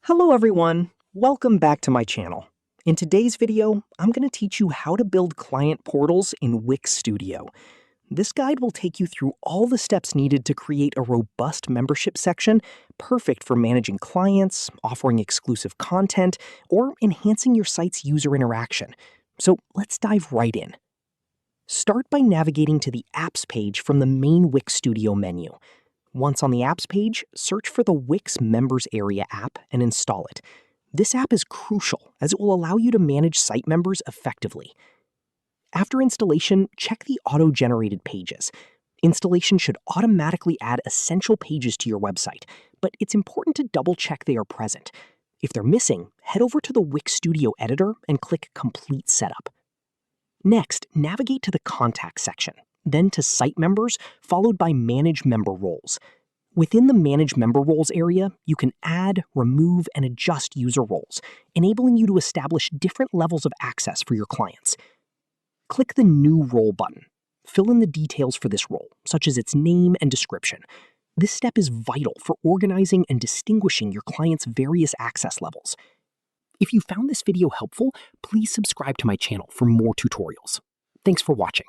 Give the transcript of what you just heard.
Hello everyone, welcome back to my channel. In today's video, I'm going to teach you how to build client portals in Wix Studio. This guide will take you through all the steps needed to create a robust membership section, perfect for managing clients, offering exclusive content, or enhancing your site's user interaction. So let's dive right in. Start by navigating to the Apps page from the main Wix Studio menu. Once on the Apps page, search for the Wix Members Area app and install it. This app is crucial as it will allow you to manage site members effectively. After installation, check the auto-generated pages. Installation should automatically add essential pages to your website, but it's important to double-check they are present. If they're missing, head over to the Wix Studio editor and click Complete Setup. Next, navigate to the Contact section, then to Site Members, followed by Manage Member Roles. Within the Manage Member Roles area, you can add, remove, and adjust user roles, enabling you to establish different levels of access for your clients. Click the New Role button. Fill in the details for this role, such as its name and description. This step is vital for organizing and distinguishing your clients' various access levels. If you found this video helpful, please subscribe to my channel for more tutorials. Thanks for watching.